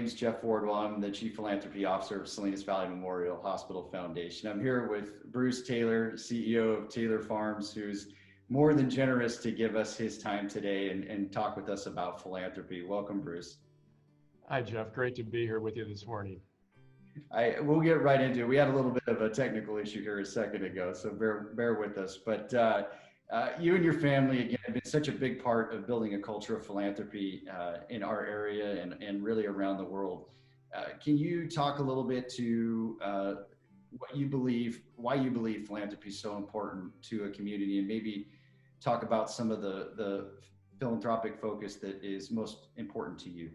name's Jeff Wardwell. I'm the Chief Philanthropy Officer of Salinas Valley Memorial Hospital Foundation. I'm here with Bruce Taylor, CEO of Taylor Farms, who's more than generous to give us his time today and talk with us about philanthropy. Welcome, Bruce. Hi, Jeff. Great to be here with you this morning. We'll get right into it. We had a little bit of a technical issue here a second ago, so bear with us. But you and your family, again, have been such a big part of building a culture of philanthropy in our area and really around the world. Can you talk a little bit to why you believe philanthropy is so important to a community, and maybe talk about some of the philanthropic focus that is most important to you?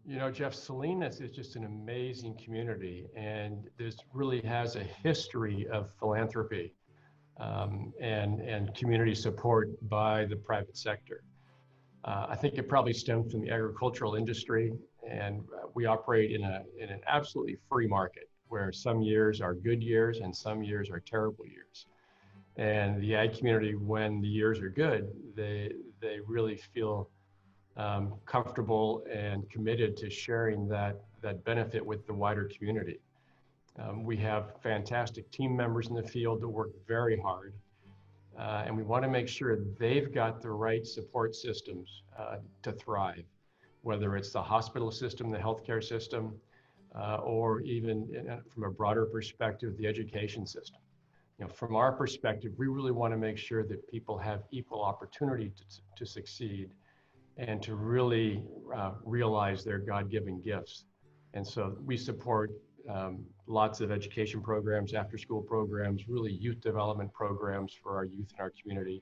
You know, Jeff, Salinas is just an amazing community, and this really has a history of philanthropy and community support by the private sector. I think it probably stems from the agricultural industry, and we operate in an absolutely free market where some years are good years and some years are terrible years. And the ag community, when the years are good, they really feel comfortable and committed to sharing that benefit with the wider community. We have fantastic team members in the field that work very hard, and we want to make sure they've got the right support systems to thrive, whether it's the hospital system, the healthcare system, or even from a broader perspective, the education system. You know, from our perspective, we really want to make sure that people have equal opportunity to succeed and to really realize their God-given gifts. And so we support lots of education programs, after-school programs, really youth development programs for our youth in our community.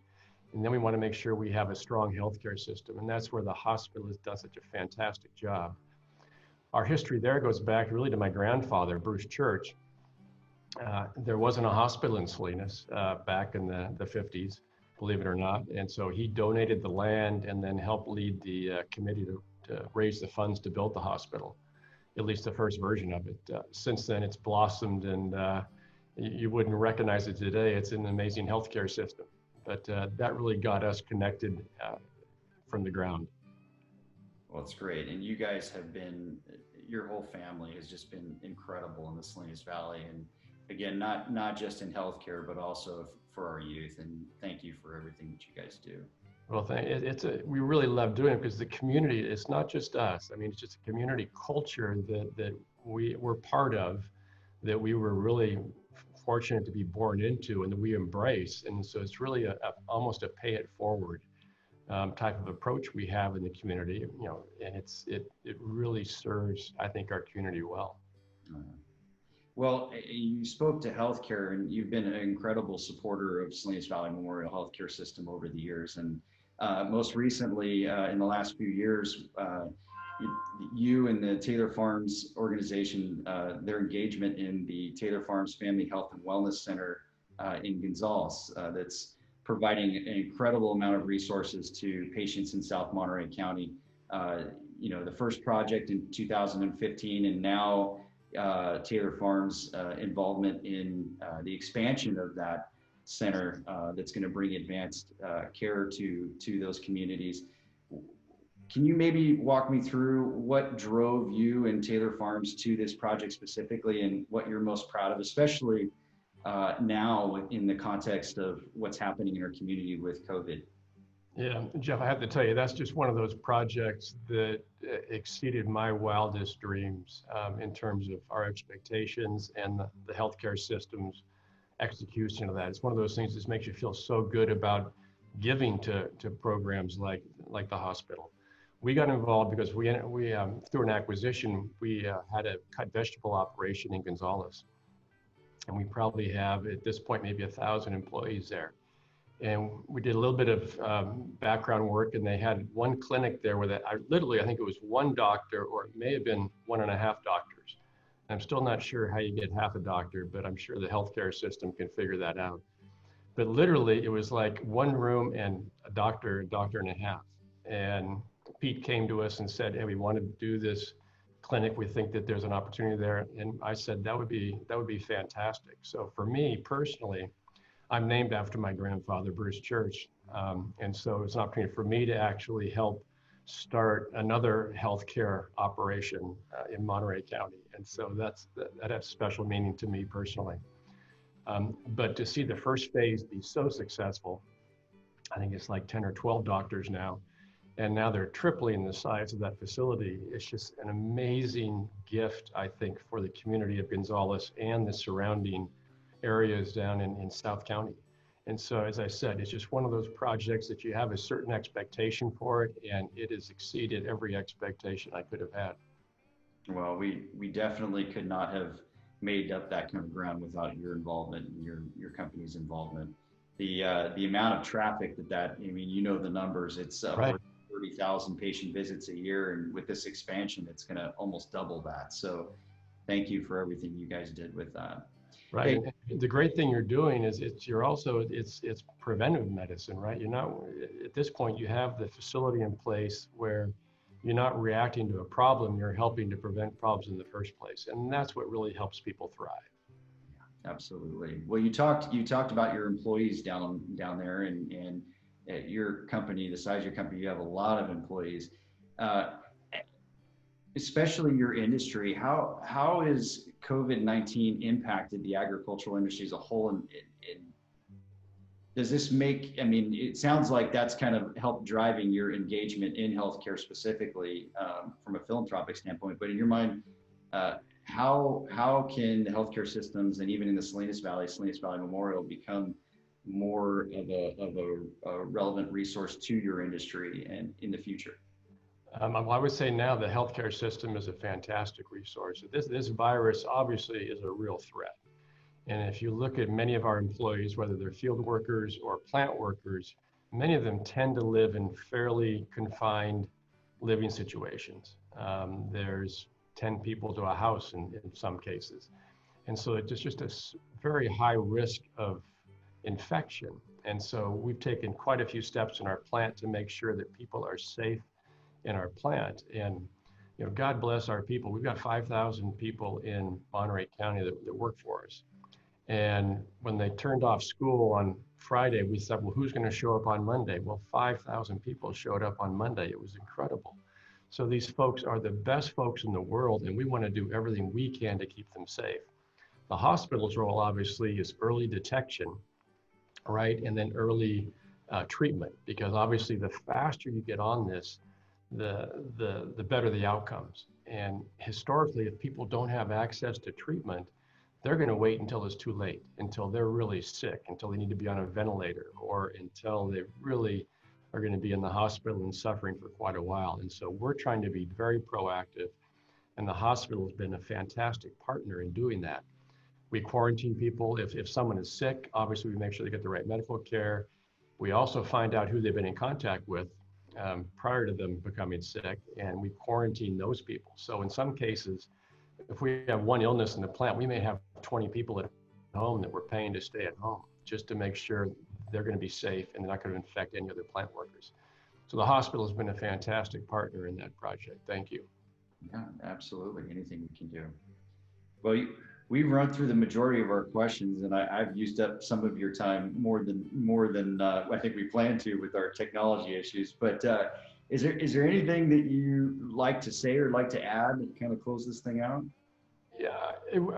And then we want to make sure we have a strong healthcare system, and that's where the hospital has done such a fantastic job. Our history there goes back really to my grandfather, Bruce Church. There wasn't a hospital in Salinas back in the 50s. Believe it or not. And so he donated the land and then helped lead the committee to raise the funds to build the hospital, at least the first version of it. Since then, it's blossomed, and you wouldn't recognize it today. It's an amazing healthcare system. But that really got us connected from the ground. Well, it's great. And you guys have been, your whole family has just been incredible in the Salinas Valley. And again, not just in healthcare, but also for our youth. And thank you for everything that you guys do. Well, we really love doing it because the community, it's not just us. I mean, it's just a community culture that we're part of, that we were really fortunate to be born into and that we embrace. And so it's really almost a pay it forward type of approach we have in the community, you know, and it really serves, I think, our community well. Well, you spoke to healthcare, and you've been an incredible supporter of Salinas Valley Memorial Healthcare System over the years. And most recently, in the last few years, you and the Taylor Farms organization, their engagement in the Taylor Farms Family Health and Wellness Center in Gonzales, that's providing an incredible amount of resources to patients in South Monterey County. You know, the first project in 2015, and now Taylor Farms' involvement in the expansion of that center that's going to bring advanced care to those communities. Can you maybe walk me through what drove you and Taylor Farms to this project specifically, and what you're most proud of, especially now in the context of what's happening in our community with COVID? Yeah, Jeff, I have to tell you, that's just one of those projects that exceeded my wildest dreams in terms of our expectations and the healthcare system's execution of that. It's one of those things that makes you feel so good about giving to programs like the hospital. We got involved because we through an acquisition, we had a cut vegetable operation in Gonzales. And we probably have, at this point, maybe 1,000 employees there. And we did a little bit of background work, and they had one clinic there where I think it was one doctor, or it may have been 1.5 doctors. I'm still not sure how you get half a doctor, but I'm sure the healthcare system can figure that out. But literally, it was like one room and a doctor and a half. And Pete came to us and said, hey, we want to do this clinic. We think that there's an opportunity there. And I said, that would be fantastic. So for me personally, I'm named after my grandfather, Bruce Church. And so it's an opportunity for me to actually help start another healthcare operation in Monterey County. And so that has special meaning to me personally. But to see the first phase be so successful, I think it's like 10 or 12 doctors now, and now they're tripling the size of that facility. It's just an amazing gift, I think, for the community of Gonzales and the surrounding areas down in South County. And so, as I said, it's just one of those projects that you have a certain expectation for it, and it has exceeded every expectation I could have had. Well, we definitely could not have made up that kind of ground without your involvement and your company's involvement. The amount of traffic I mean, you know the numbers. It's Right. 30,000 patient visits a year, and with this expansion, it's going to almost double that. So, thank you for everything you guys did with that. Right. Hey, And the great thing you're doing is you're also it's preventive medicine, right? You're not at this point you have the facility in place where you're not reacting to a problem, you're helping to prevent problems in the first place. And that's what really helps people thrive. absolutely. Well, you talked about your employees down there, and at your company, the size of your company, you have a lot of employees. Uh, Especially your industry, how is COVID-19 impacted the agricultural industry as a whole? And does this make, I mean, it sounds like that's kind of helped driving your engagement in healthcare specifically from a philanthropic standpoint, but in your mind, how can the healthcare systems and even in the Salinas Valley Memorial become more of a relevant resource to your industry and in the future? I would say now the healthcare system is a fantastic resource. This virus obviously is a real threat. And if you look at many of our employees, whether they're field workers or plant workers, many of them tend to live in fairly confined living situations. There's 10 people to a house in some cases. And so it's just a very high risk of infection. And so we've taken quite a few steps in our plant to make sure that people are safe in our plant. And God bless our people. We've got 5,000 people in Monterey County that work for us. And when they turned off school on Friday, we said, well, who's going to show up on Monday? Well, 5,000 people showed up on Monday. It was incredible. So these folks are the best folks in the world, and we want to do everything we can to keep them safe. The hospital's role, obviously, is early detection, right? And then early treatment, because obviously the faster you get on this, the better the outcomes. And historically, if people don't have access to treatment, they're going to wait until it's too late, until they're really sick, until they need to be on a ventilator, or until they really are going to be in the hospital and suffering for quite a while. And so we're trying to be very proactive, and the hospital has been a fantastic partner in doing that. We quarantine people. If someone is sick, obviously we make sure they get the right medical care. We also find out who they've been in contact with prior to them becoming sick, and we quarantine those people. So in some cases, if we have one illness in the plant, we may have 20 people at home that we're paying to stay at home just to make sure they're going to be safe and they're not going to infect any other plant workers. So the hospital has been a fantastic partner in that project. Thank you. Yeah, absolutely. Anything we can do. Well, we've run through the majority of our questions, and I've used up some of your time more than I think we planned to with our technology issues. But is there anything that you like to say or like to add to kind of close this thing out? Yeah,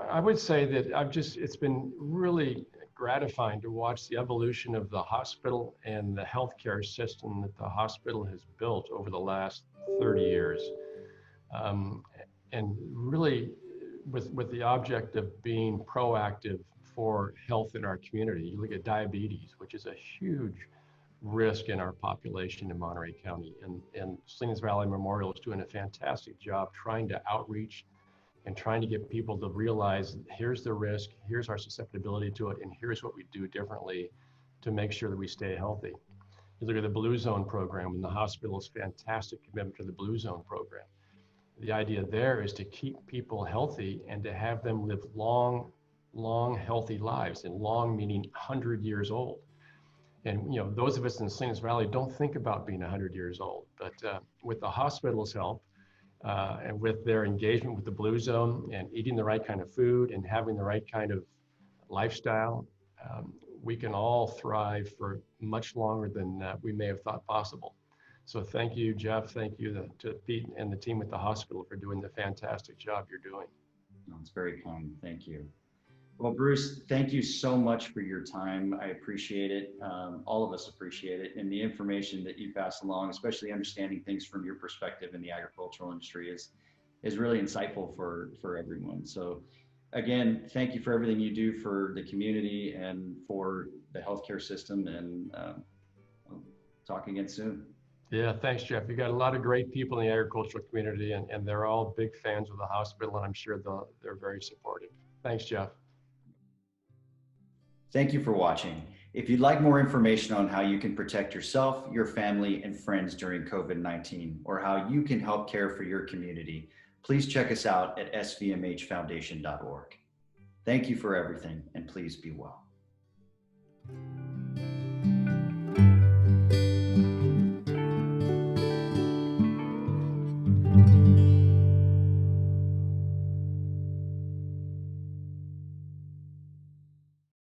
I would say that it's been really gratifying to watch the evolution of the hospital and the healthcare system that the hospital has built over the last 30 years. And really with the object of being proactive for health in our community. You look at diabetes, which is a huge risk in our population in Monterey County. And Salinas Valley Memorial is doing a fantastic job trying to outreach and trying to get people to realize here's the risk, here's our susceptibility to it, and here's what we do differently to make sure that we stay healthy. You look at the Blue Zone program, and the hospital's fantastic commitment to the Blue Zone program. The idea there is to keep people healthy and to have them live long, healthy lives, and long meaning 100 years old. And those of us in the Salinas Valley don't think about being 100 years old, but with the hospital's help, and with their engagement with the Blue Zone and eating the right kind of food and having the right kind of lifestyle, we can all thrive for much longer than we may have thought possible. So thank you, Jeff. Thank you to Pete and the team at the hospital for doing the fantastic job you're doing. No, it's very kind. Thank you. Well, Bruce, thank you so much for your time. I appreciate it. All of us appreciate it. And the information that you pass along, especially understanding things from your perspective in the agricultural industry is really insightful for everyone. So again, thank you for everything you do for the community and for the healthcare system, and we'll talk again soon. Yeah, thanks, Jeff. You got a lot of great people in the agricultural community, and they're all big fans of the hospital, and I'm sure they're very supportive. Thanks, Jeff. Thank you for watching. If you'd like more information on how you can protect yourself, your family, and friends during COVID-19, or how you can help care for your community, please check us out at svmhfoundation.org. Thank you for everything, and please be well.